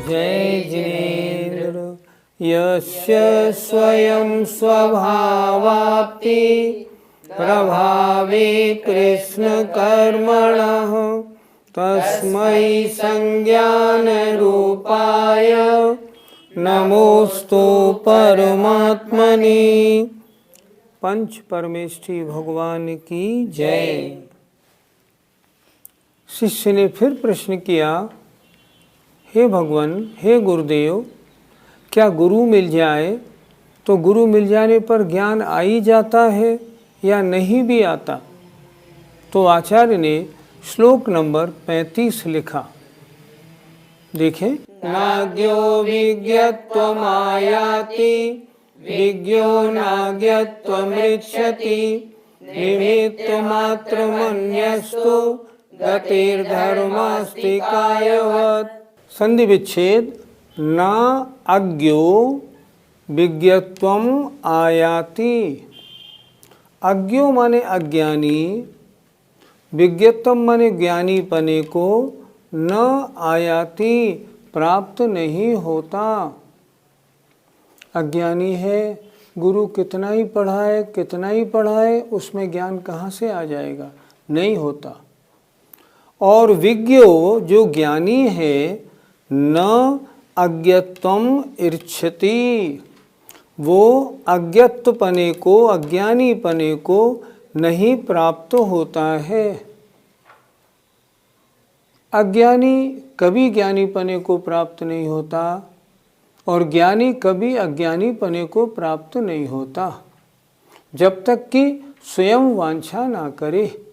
जय जिनेन्द्र। यस्य स्वयं स्वभावाप्ति प्रभावे कृष्ण कर्मणः तस्मै संज्ञान रूपाय नमोस्तु परमात्मने। पंच परमेष्ठी भगवान की जय। शिष्य ने फिर प्रश्न किया, हे भगवान, हे गुरुदेव, क्या गुरु मिल जाए तो गुरु मिल जाने पर ज्ञान आ ही जाता है या नहीं भी आता? तो आचार्य ने श्लोक नंबर 35 लिखा, देखें। नाज्ञो विज्ञत्वमायाति विज्ञो नाज्ञत्वमृच्छति निमित्तमात्रमन्यस्तु गतिर्धर्मास्ति कायवत्। संधि विच्छेद। न अज्ञो विज्ञत्वम आयाति। अज्ञो माने अज्ञानी, विज्ञत्वम माने ज्ञानी पने को, न आयाति प्राप्त नहीं होता। अज्ञानी है, गुरु कितना ही पढ़ाए उसमें ज्ञान कहाँ से आ जाएगा? नहीं होता। और विज्ञो जो ज्ञानी है, न अज्ञत्वम इच्छति, वो अज्ञत्वपने को, अज्ञानी पने को नहीं प्राप्त होता है। अज्ञानी कभी ज्ञानी पने को प्राप्त नहीं होता और ज्ञानी कभी अज्ञानी पने को प्राप्त नहीं होता, जब तक कि स्वयं वांछा ना करे।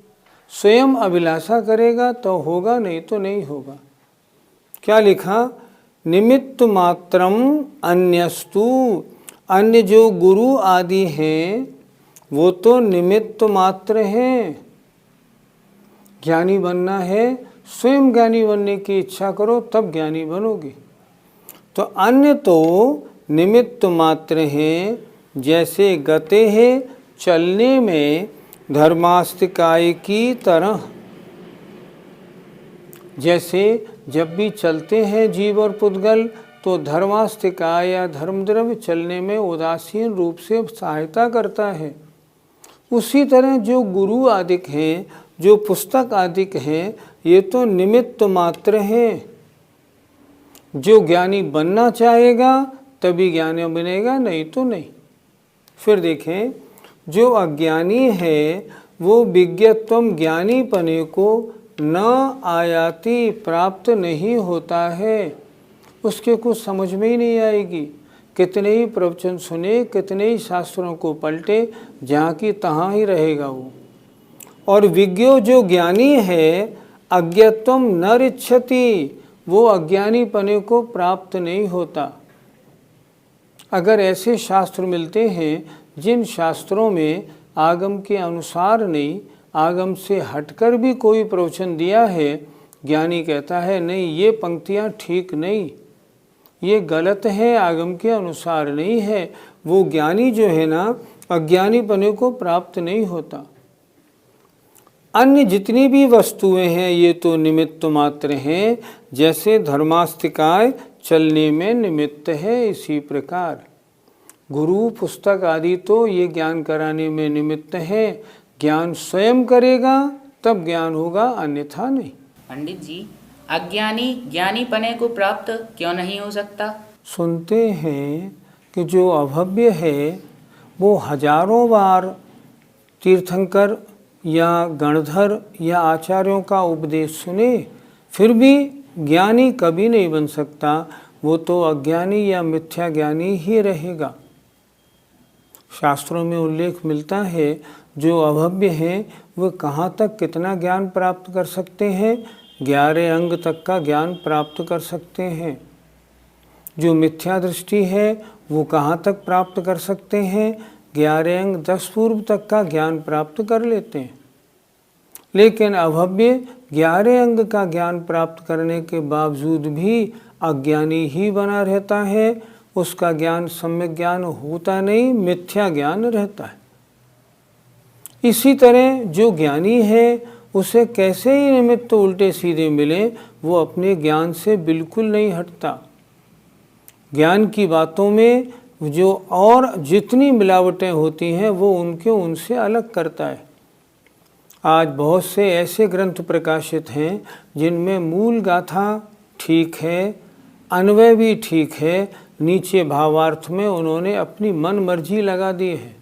स्वयं अभिलाषा करेगा तो होगा, नहीं तो नहीं होगा। क्या लिखा? निमित्त मात्रम अन्यस्तु। अन्य जो गुरु आदि हैं वो तो निमित्त मात्र हैं। ज्ञानी बनना है, स्वयं ज्ञानी बनने की इच्छा करो तब ज्ञानी बनोगे। तो अन्य तो निमित्त मात्र हैं, जैसे गते हैं चलने में धर्मास्तिकाय की तरह। जैसे जब भी चलते हैं जीव और पुद्गल तो धर्मास्तिकाय या धर्मद्रव्य चलने में उदासीन रूप से सहायता करता है। उसी तरह जो गुरु आदिक हैं, जो पुस्तक आदिक हैं, ये तो निमित्त मात्र हैं। जो ज्ञानी बनना चाहेगा तभी ज्ञानी बनेगा, नहीं तो नहीं। फिर देखें, जो अज्ञानी है वो विज्ञत्वम ज्ञानी पने को न आयाति प्राप्त नहीं होता है। उसके कुछ समझ में ही नहीं आएगी। कितने ही प्रवचन सुने, कितने ही शास्त्रों को पलटे, जहाँ की तहाँ ही रहेगा वो। और विज्ञो जो ज्ञानी है, अज्ञत्वम न इच्छति, वो अज्ञानी पने को प्राप्त नहीं होता। अगर ऐसे शास्त्र मिलते हैं जिन शास्त्रों में आगम के अनुसार नहीं, आगम से हटकर भी कोई प्रवचन दिया है, ज्ञानी कहता है नहीं, ये पंक्तियाँ ठीक नहीं, ये गलत है, आगम के अनुसार नहीं है, वो ज्ञानी जो है ना, अज्ञानी पने को प्राप्त नहीं होता। अन्य जितनी भी वस्तुएं हैं ये तो निमित्त मात्र हैं। जैसे धर्मास्तिकाय चलने में निमित्त है, इसी प्रकार गुरु पुस्तक आदि तो ये ज्ञान कराने में निमित्त है। ज्ञान स्वयं करेगा तब ज्ञान होगा, अन्यथा नहीं। पंडित जी, अज्ञानी ज्ञानी पने को प्राप्त क्यों नहीं हो सकता? सुनते हैं कि जो अभव्य है वो हजारों बार तीर्थंकर या गणधर या आचार्यों का उपदेश सुने, फिर भी ज्ञानी कभी नहीं बन सकता। वो तो अज्ञानी या मिथ्या ज्ञानी ही रहेगा। शास्त्रों में उल्लेख मिलता है जो अभव्य हैं वो कहाँ तक कितना ज्ञान प्राप्त कर सकते हैं? 11 अंग तक का ज्ञान प्राप्त कर सकते हैं। जो मिथ्या दृष्टि है वो कहाँ तक प्राप्त कर सकते हैं? 11 अंग 10 पूर्व तक का ज्ञान प्राप्त कर लेते हैं। लेकिन अभव्य 11 अंग का ज्ञान प्राप्त करने के बावजूद भी अज्ञानी ही बना रहता है। उसका ज्ञान सम्यक ज्ञान होता नहीं, मिथ्या ज्ञान रहता है। इसी तरह जो ज्ञानी है उसे कैसे ही निमित्त उल्टे सीधे मिले, वो अपने ज्ञान से बिल्कुल नहीं हटता। ज्ञान की बातों में जो और जितनी मिलावटें होती हैं वो उनसे अलग करता है। आज बहुत से ऐसे ग्रंथ प्रकाशित हैं जिनमें मूल गाथा ठीक है, अन्वय भी ठीक है, नीचे भावार्थ में उन्होंने अपनी मन मर्जी लगा दी है।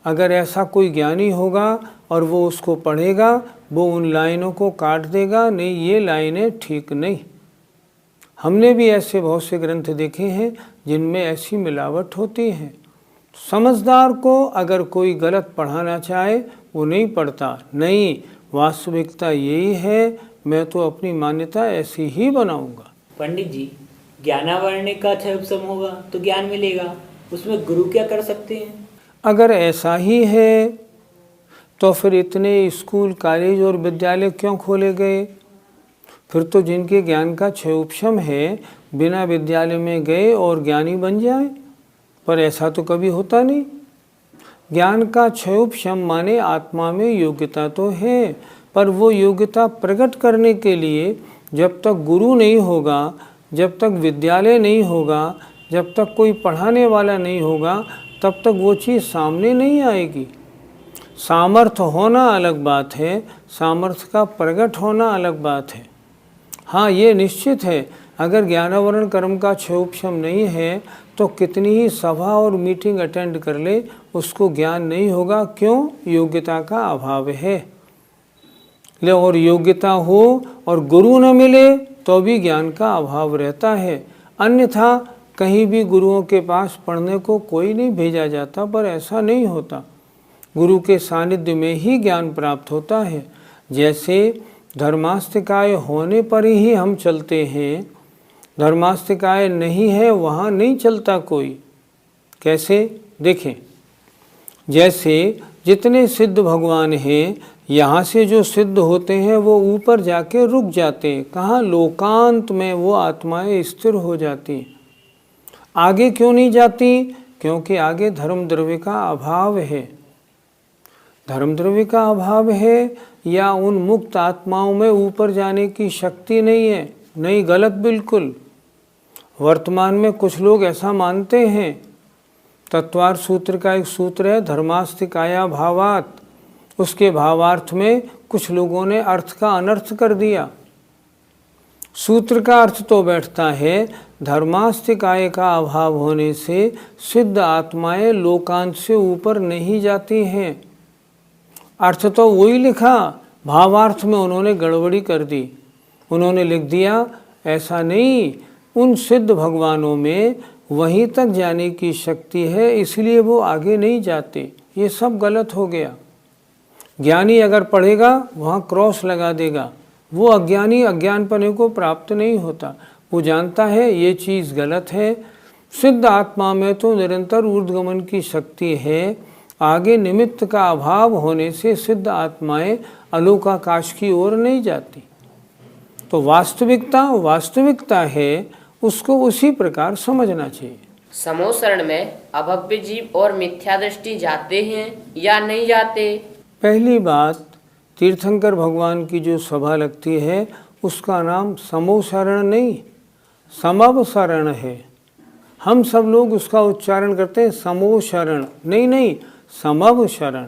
अगर ऐसा कोई ज्ञानी होगा और वो उसको पढ़ेगा, वो उन लाइनों को काट देगा, नहीं ये लाइनें ठीक नहीं। हमने भी ऐसे बहुत से ग्रंथ देखे हैं जिनमें ऐसी मिलावट होती है। समझदार को अगर कोई गलत पढ़ाना चाहे वो नहीं पढ़ता, नहीं वास्तविकता यही है, मैं तो अपनी मान्यता ऐसी ही बनाऊंगा। पंडित जी, ज्ञानावरण का क्षयोपशम होगा तो ज्ञान मिलेगा, उसमें गुरु क्या कर सकते हैं? अगर ऐसा ही है तो फिर इतने स्कूल, कॉलेज और विद्यालय क्यों खोले गए? फिर तो जिनके ज्ञान का क्षयोपशम है बिना विद्यालय में गए और ज्ञानी बन जाए, पर ऐसा तो कभी होता नहीं। ज्ञान का क्षयोपशम माने आत्मा में योग्यता तो है, पर वो योग्यता प्रकट करने के लिए जब तक गुरु नहीं होगा, जब तक विद्यालय नहीं होगा, जब तक कोई पढ़ाने वाला नहीं होगा, तब तक वो चीज़ सामने नहीं आएगी। सामर्थ्य होना अलग बात है, सामर्थ्य का प्रकट होना अलग बात है। हाँ, ये निश्चित है, अगर ज्ञानावरण कर्म का क्षयोपशम नहीं है तो कितनी ही सभा और मीटिंग अटेंड कर ले, उसको ज्ञान नहीं होगा। क्यों? योग्यता का अभाव है। ले और योग्यता हो और गुरु न मिले तो भी ज्ञान का अभाव रहता है। अन्यथा कहीं भी गुरुओं के पास पढ़ने को कोई नहीं भेजा जाता, पर ऐसा नहीं होता। गुरु के सानिध्य में ही ज्ञान प्राप्त होता है। जैसे धर्मास्तिकाय होने पर ही हम चलते हैं, धर्मास्तिकाय नहीं है वहाँ नहीं चलता कोई। कैसे? देखें, जैसे जितने सिद्ध भगवान हैं, यहाँ से जो सिद्ध होते हैं वो ऊपर जाके रुक जाते हैं। कहाँ? लोकांत में वो आत्माएं स्थिर हो जाती हैं। आगे क्यों नहीं जाती? क्योंकि आगे धर्म द्रव्य का अभाव है। धर्म द्रव्य का अभाव है या उन मुक्त आत्माओं में ऊपर जाने की शक्ति नहीं है। नहीं, गलत बिल्कुल। वर्तमान में कुछ लोग ऐसा मानते हैं। तत्वार्थ सूत्र का एक सूत्र है धर्मास्तिकाया भावात, उसके भावार्थ में कुछ लोगों ने अर्थ का अनर्थ कर दिया। सूत्र का अर्थ तो बैठता है धर्मास्तिकाय का अभाव होने से सिद्ध आत्माएं लोकांत से ऊपर नहीं जाती हैं। अर्थ तो वही लिखा, भावार्थ में उन्होंने गड़बड़ी कर दी। उन्होंने लिख दिया ऐसा नहीं, उन सिद्ध भगवानों में वहीं तक जाने की शक्ति है, इसलिए वो आगे नहीं जाते। ये सब गलत हो गया। ज्ञानी अगर पढ़ेगा वहाँ क्रॉस लगा देगा, वो अज्ञानी अज्ञानपने को प्राप्त नहीं होता। वो जानता है ये चीज़ गलत है। सिद्ध आत्मा में तो निरंतर ऊर्ध्वगमन की शक्ति है। आगे निमित्त का अभाव होने से सिद्ध आत्माएं अलोकाकाश की ओर नहीं जाती। तो वास्तविकता है, उसको उसी प्रकार समझना चाहिए। समोसरण में अभव्य जीव और मिथ्या दृष्टि जाते हैं या नहीं जाते? पहली बात, तीर्थंकर भगवान की जो सभा लगती है उसका नाम समोसरण नहीं, समवसरण है। हम सब लोग उसका उच्चारण करते हैं समोशरण, नहीं, समवशरण।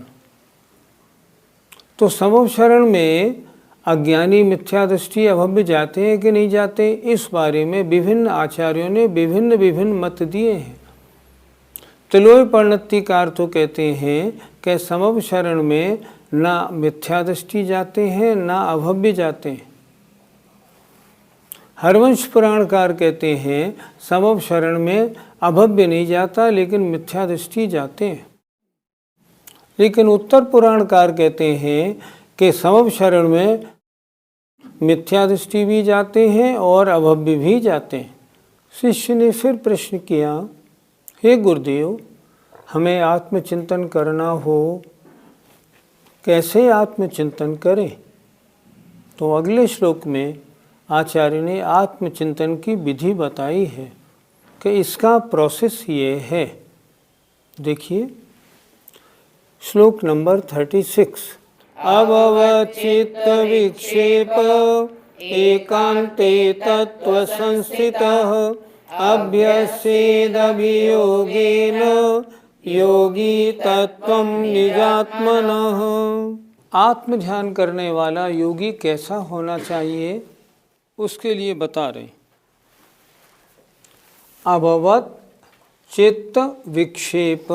तो समवशरण में अज्ञानी मिथ्या दृष्टि अभव्य जाते हैं कि नहीं जाते, इस बारे में विभिन्न आचार्यों ने विभिन्न मत दिए हैं। तिलोय परिणतिकार तो कहते हैं कि समवशरण में ना मिथ्या दृष्टि जाते हैं ना अभव्य जाते हैं। हरवंश पुराणकार कहते हैं समवशरण में अभव्य नहीं जाता लेकिन मिथ्या दृष्टि जाते हैं। लेकिन उत्तर पुराणकार कहते हैं कि समवशरण में मिथ्या दृष्टि भी जाते हैं और अभव्य भी जाते हैं। शिष्य ने फिर प्रश्न किया, हे गुरुदेव, हमें आत्मचिंतन करना हो, कैसे आत्मचिंतन करें? तो अगले श्लोक में आचार्य ने आत्मचिंतन की विधि बताई है कि इसका प्रोसेस ये है। देखिए श्लोक नंबर 36, अवचित्त विक्षेप एकांते तत्व संस्थितः अभ्यसेदभियोगेन योगी तत्त्वं निजात्मनः। आत्म ध्यान करने वाला योगी कैसा होना चाहिए, उसके लिए बता रहे। अभवत चित्त विक्षेप,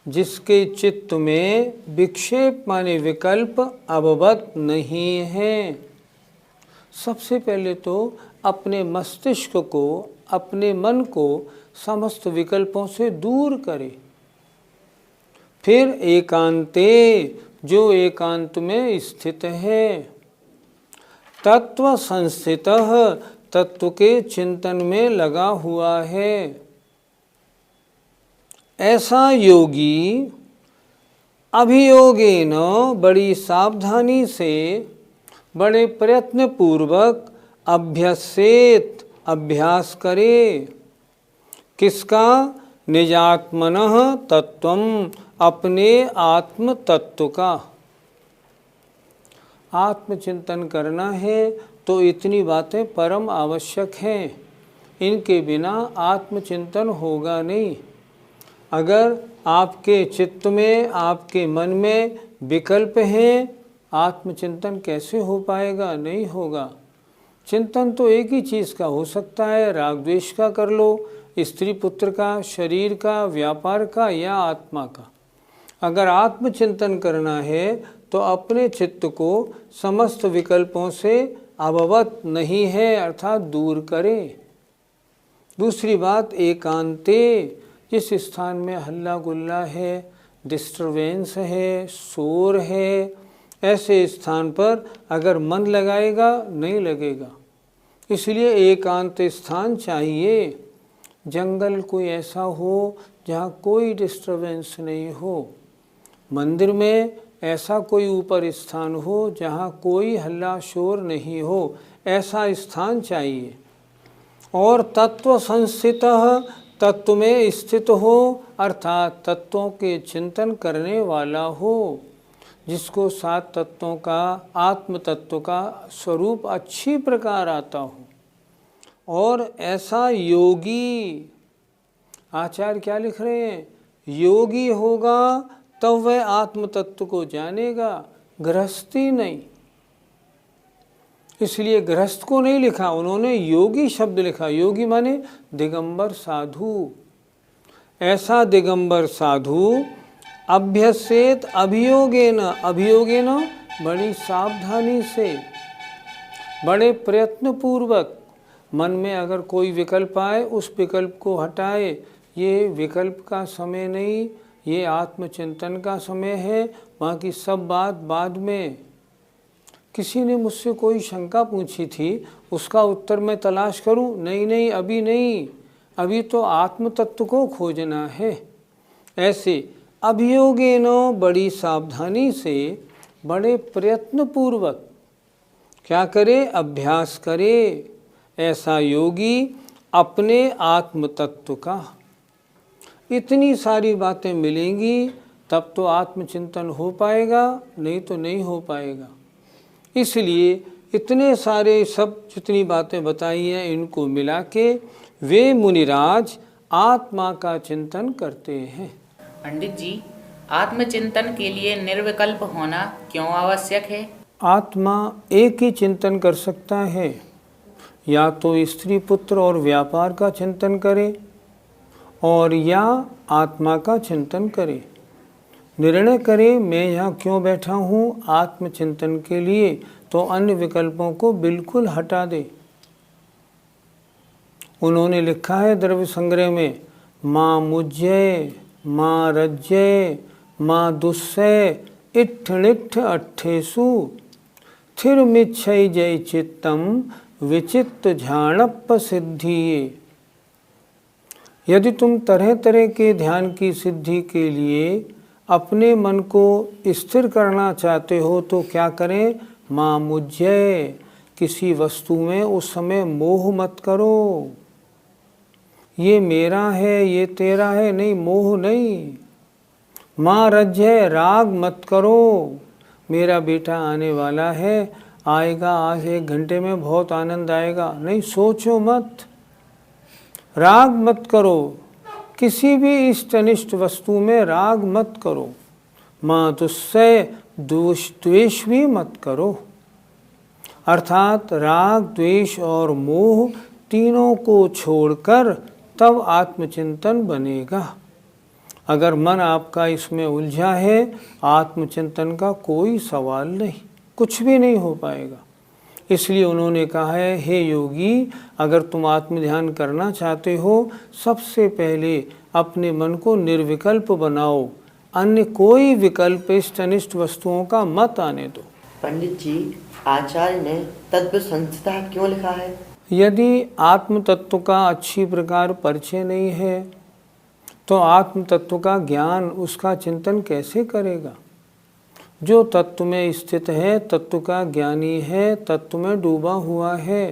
जिसके चित्त में विक्षेप माने विकल्प अभवत नहीं है। सबसे पहले तो अपने मस्तिष्क को, अपने मन को समस्त विकल्पों से दूर करे। फिर एकांते, जो एकांत में स्थित है, तत्व संस्थितः, तत्व के चिंतन में लगा हुआ है, ऐसा योगी अभियोगेन, बड़ी सावधानी से, बड़े प्रयत्न पूर्वक अभ्यसेत, अभ्यास करे। किसका? निजात्मनः तत्वम, अपने आत्म तत्व का। आत्मचिंतन करना है तो इतनी बातें परम आवश्यक हैं, इनके बिना आत्मचिंतन होगा नहीं। अगर आपके चित्त में, आपके मन में विकल्प हैं, आत्मचिंतन कैसे हो पाएगा? नहीं होगा। चिंतन तो एक ही चीज़ का हो सकता है, राग द्वेष का कर लो, स्त्री पुत्र का, शरीर का, व्यापार का या आत्मा का। अगर आत्मचिंतन करना है तो अपने चित्त को समस्त विकल्पों से अवगत नहीं है, अर्थात दूर करें। दूसरी बात, एकांते, जिस स्थान में हल्ला गुल्ला है, डिस्टरबेंस है, शोर है, ऐसे स्थान पर अगर मन लगाएगा नहीं लगेगा। इसलिए एकांत स्थान चाहिए। जंगल कोई ऐसा हो जहाँ कोई डिस्टरबेंस नहीं हो, मंदिर में ऐसा कोई ऊपर स्थान हो जहाँ कोई हल्ला शोर नहीं हो, ऐसा स्थान चाहिए। और तत्व संस्थितः, तत्व में स्थित हो, अर्थात तत्वों के चिंतन करने वाला हो, जिसको 7 तत्वों का, आत्म तत्व का स्वरूप अच्छी प्रकार आता हो। और ऐसा योगी, आचार्य क्या लिख रहे हैं? योगी होगा तब वह आत्म तत्व को जानेगा, गृहस्थी नहीं। इसलिए गृहस्थ को नहीं लिखा उन्होंने, योगी शब्द लिखा। योगी माने दिगंबर साधु। ऐसा दिगंबर साधु अभ्यसेत अभियोगेन, अभियोगेन बड़ी सावधानी से, बड़े प्रयत्न पूर्वक, मन में अगर कोई विकल्प आए उस विकल्प को हटाए। ये विकल्प का समय नहीं, ये आत्मचिंतन का समय है, बाकी सब बात बाद में। किसी ने मुझसे कोई शंका पूछी थी, उसका उत्तर मैं तलाश करूं? नहीं, अभी नहीं, अभी तो आत्म तत्व को खोजना है। ऐसे अभियोगेनो, बड़ी सावधानी से, बड़े प्रयत्न पूर्वक क्या करे? अभ्यास करे। ऐसा योगी अपने आत्म तत्व का। इतनी सारी बातें मिलेंगी तब तो आत्मचिंतन हो पाएगा, नहीं तो नहीं हो पाएगा। इसलिए इतने सारे सब जितनी बातें बताई हैं, इनको मिला के वे मुनिराज आत्मा का चिंतन करते हैं। पंडित जी, आत्मचिंतन के लिए निर्विकल्प होना क्यों आवश्यक है? आत्मा एक ही चिंतन कर सकता है, या तो स्त्री पुत्र और व्यापार का चिंतन करे, और या आत्मा का चिंतन करे। निर्णय करे मैं यहाँ क्यों बैठा हूँ आत्मचिंतन के लिए, तो अन्य विकल्पों को बिल्कुल हटा दे। उन्होंने लिखा है द्रव्य संग्रह में, माँ मुज्जय, माँ रज्जय, माँ दुस्सय, इट्ठ निट्ठ अट्ठेसु, थिर मिच्छय जय चित्तम, विचित्त झाणप्प सिद्धिये। यदि तुम तरह तरह के ध्यान की सिद्धि के लिए अपने मन को स्थिर करना चाहते हो तो क्या करें? माँ मुझ्जय, किसी वस्तु में उस समय मोह मत करो। ये मेरा है, ये तेरा है, नहीं, मोह नहीं। माँ रज्जय, राग मत करो। मेरा बेटा आने वाला है, आएगा आज 1 घंटे में, बहुत आनंद आएगा, नहीं, सोचो मत। राग मत करो, किसी भी इष्ट अनिष्ट वस्तु में राग मत करो। मातुस्सय द्वेष भी मत करो। अर्थात राग, द्वेष और मोह तीनों को छोड़कर तब आत्मचिंतन बनेगा। अगर मन आपका इसमें उलझा है, आत्मचिंतन का कोई सवाल नहीं, कुछ भी नहीं हो पाएगा। इसलिए उन्होंने कहा है, हे योगी, अगर तुम आत्मध्यान करना चाहते हो, सबसे पहले अपने मन को निर्विकल्प बनाओ, अन्य कोई विकल्प इष्ट अनिष्ट वस्तुओं का मत आने दो। पंडित जी, आचार्य ने तत्व संस्था क्यों लिखा है? यदि आत्म तत्व का अच्छी प्रकार परिचय नहीं है तो आत्म तत्व का ज्ञान, उसका चिंतन कैसे करेगा? जो तत्व में स्थित है, तत्व का ज्ञानी है, तत्व में डूबा हुआ है।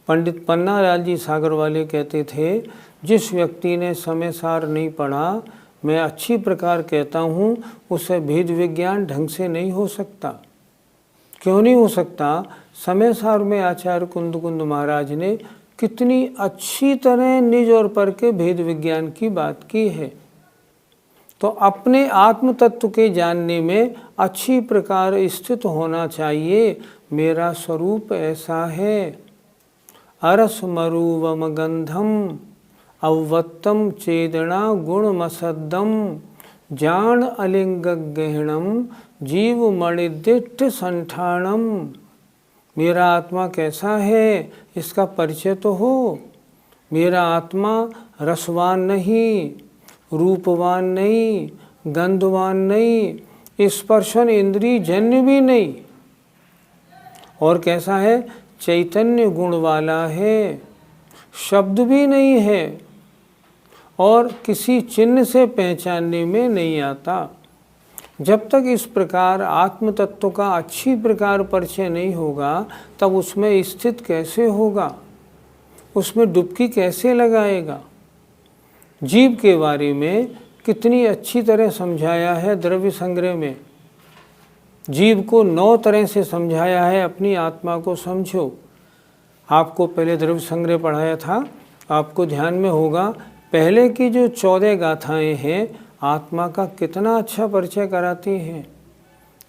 पंडित पन्नालाल जी सागर वाले कहते थे, जिस व्यक्ति ने समय सार नहीं पढ़ा, मैं अच्छी प्रकार कहता हूँ, उसे भेद विज्ञान ढंग से नहीं हो सकता। क्यों नहीं हो सकता? समय सार में आचार्य कुंद महाराज ने कितनी अच्छी तरह निज और पर के भेद विज्ञान की बात की है। तो अपने आत्म तत्व के जानने में अच्छी प्रकार स्थित होना चाहिए। मेरा स्वरूप ऐसा है। अरस मरुवम गंधम अवत्तम चेदना गुणमसद्दम जान अलिंग गहणम जीव मणिदिष्ट संठाणम। मेरा आत्मा कैसा है, इसका परिचय तो हो। मेरा आत्मा रसवान नहीं, रूपवान नहीं, गंधवान नहीं, स्पर्शन इंद्रिय जन्य भी नहीं। और कैसा है? चैतन्य गुण वाला है, शब्द भी नहीं है और किसी चिन्ह से पहचानने में नहीं आता। जब तक इस प्रकार आत्म तत्व का अच्छी प्रकार परिचय नहीं होगा, तब उसमें स्थित कैसे होगा, उसमें डुबकी कैसे लगाएगा? जीव के बारे में कितनी अच्छी तरह समझाया है द्रव्य संग्रह में। जीव को 9 तरह से समझाया है, अपनी आत्मा को समझो। आपको पहले द्रव्य संग्रह पढ़ाया था, आपको ध्यान में होगा, पहले की जो 14 गाथाएं हैं, आत्मा का कितना अच्छा परिचय कराती हैं।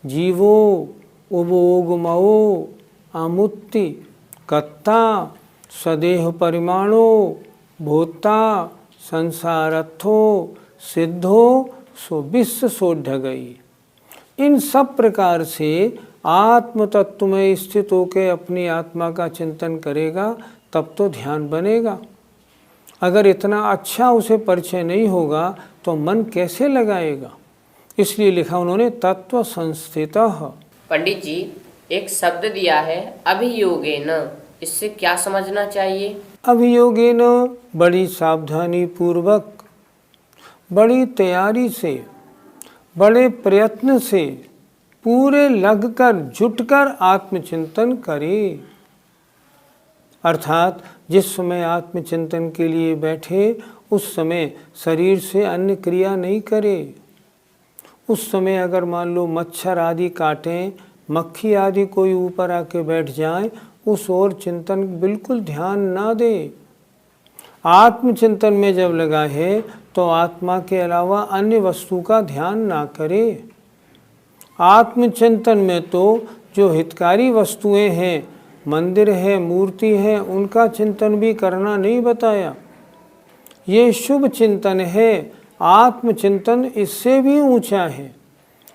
जीवो उबोगमो आमुत्ति कत्ता सदेह परिमाणो भूता संसारथो सिद्धो सो विश्व सो ढगई। इन सब प्रकार से आत्म तत्व में स्थित होकर अपनी आत्मा का चिंतन करेगा, तब तो ध्यान बनेगा। अगर इतना अच्छा उसे परिचय नहीं होगा तो मन कैसे लगाएगा? इसलिए लिखा उन्होंने तत्व संस्थितः। पंडित जी, एक शब्द दिया है अभियोगेन, इससे क्या समझना चाहिए? अभियोगेन, बड़ी सावधानी पूर्वक, बड़ी तैयारी से, बड़े प्रयत्न से, पूरे लगकर जुटकर आत्मचिंतन करे। अर्थात जिस समय आत्मचिंतन के लिए बैठे, उस समय शरीर से अन्य क्रिया नहीं करे। उस समय अगर मान लो मच्छर आदि काटें, मक्खी आदि कोई ऊपर आके बैठ जाए, उस ओर चिंतन बिल्कुल ध्यान ना दे। आत्मचिंतन में जब लगा है तो आत्मा के अलावा अन्य वस्तु का ध्यान ना करे। आत्मचिंतन में तो जो हितकारी वस्तुएं हैं, मंदिर है, मूर्ति है, उनका चिंतन भी करना नहीं बताया। ये शुभ चिंतन है। आत्मचिंतन इससे भी ऊंचा है।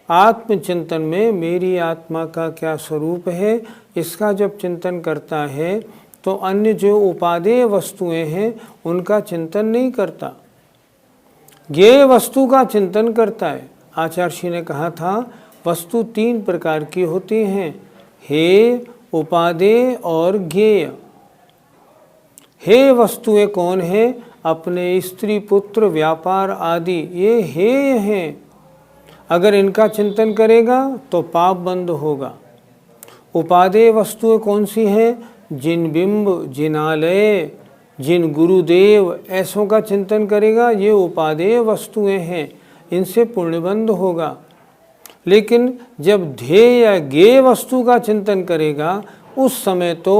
आत्मचिंतन में मेरी आत्मा का क्या स्वरूप है, इसका जब चिंतन करता है तो अन्य जो उपादेय वस्तुएं हैं उनका चिंतन नहीं करता, ज्ञेय वस्तु का चिंतन करता है। आचार्य श्री ने कहा था, वस्तु 3 प्रकार की होती हैं, हे, उपादेय और ज्ञेय। हे वस्तुएं कौन है? अपने स्त्री पुत्र व्यापार आदि, ये हेय हैं। अगर इनका चिंतन करेगा तो पाप बंद होगा। उपादेय वस्तुएं कौन सी हैं? जिन बिंब, जिनालय, जिन गुरुदेव, ऐसों का चिंतन करेगा, ये उपादेय वस्तुएं हैं, इनसे पुण्यबंध होगा। लेकिन जब ध्येय या ज्ञेय वस्तु का चिंतन करेगा, उस समय तो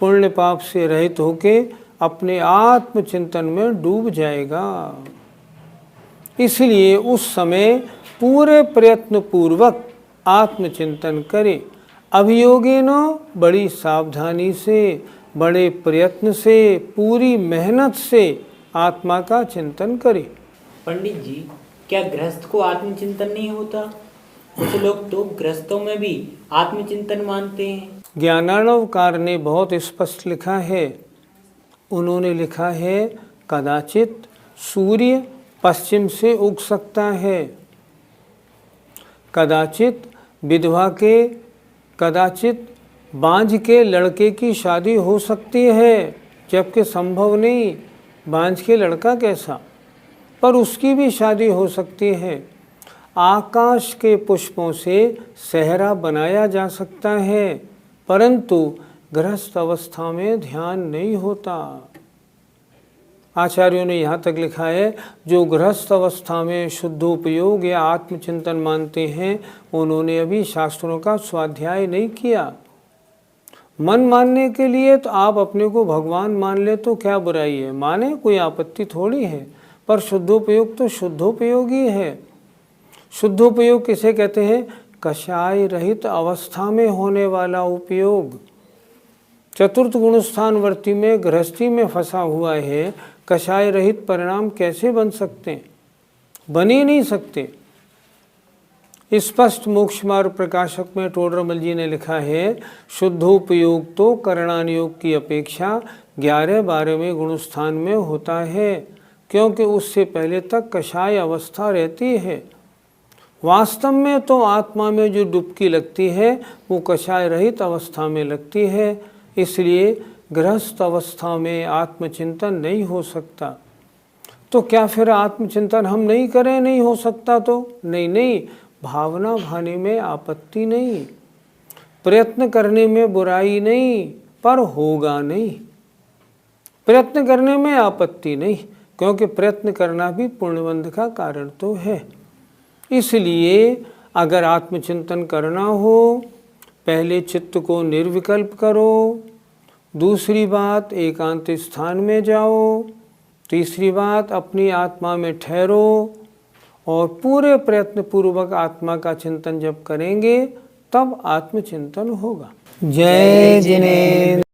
पुण्य पाप से रहित होके अपने आत्मचिंतन में डूब जाएगा। इसलिए उस समय पूरे प्रयत्न पूर्वक आत्मचिंतन करे। अभियोगेन बड़ी सावधानी से, बड़े प्रयत्न से, पूरी मेहनत से आत्मा का चिंतन करे। पंडित जी, क्या गृहस्थ को आत्मचिंतन नहीं होता? कुछ लोग तो गृहस्थों में भी आत्मचिंतन मानते हैं। ज्ञानार्णवकार ने बहुत स्पष्ट लिखा है। उन्होंने लिखा है, कदाचित सूर्य पश्चिम से उग सकता है, कदाचित विधवा के, कदाचित बांझ के लड़के की शादी हो सकती है, जबकि संभव नहीं, बांझ के लड़का कैसा, पर उसकी भी शादी हो सकती है। आकाश के पुष्पों से सहरा बनाया जा सकता है, परंतु गृहस्थ अवस्था में ध्यान नहीं होता। आचार्यों ने यहाँ तक लिखा है, जो गृहस्थ अवस्था में शुद्धोपयोग या आत्मचिंतन मानते हैं, उन्होंने अभी शास्त्रों का स्वाध्याय नहीं किया। मन मानने के लिए तो आप अपने को भगवान मान ले तो क्या बुराई है, माने, कोई आपत्ति थोड़ी है, पर शुद्धोपयोग तो शुद्धोपयोग ही है। शुद्धोपयोग किसे कहते हैं? कषाय रहित अवस्था में होने वाला उपयोग। चतुर्थ गुणस्थान वर्ती में गृहस्थी में फंसा हुआ है, कषाय रहित परिणाम कैसे बन सकते हैं? बन ही नहीं सकते। स्पष्ट मोक्ष मार्ग प्रकाशक में टोडरमल जी ने लिखा है, शुद्धोपयोग तो करणान योग की अपेक्षा 11-12वें गुणस्थान में होता है, क्योंकि उससे पहले तक कषाय अवस्था रहती है। वास्तव में तो आत्मा में जो डुबकी लगती है वो कषाय रहित अवस्था में लगती है। इसलिए गृहस्थ अवस्था में आत्मचिंतन नहीं हो सकता। तो क्या फिर आत्मचिंतन हम नहीं करें? नहीं हो सकता तो नहीं, भावना भाने में आपत्ति नहीं, प्रयत्न करने में बुराई नहीं, पर होगा नहीं। प्रयत्न करने में आपत्ति नहीं, क्योंकि प्रयत्न करना भी पुण्यबंध का कारण तो है। इसलिए अगर आत्मचिंतन करना हो, पहले चित्त को निर्विकल्प करो, दूसरी बात एकांत स्थान में जाओ, तीसरी बात अपनी आत्मा में ठहरो, और पूरे प्रयत्न पूर्वक आत्मा का चिंतन जब करेंगे तब आत्मचिंतन होगा। जय जिनेन्द्र।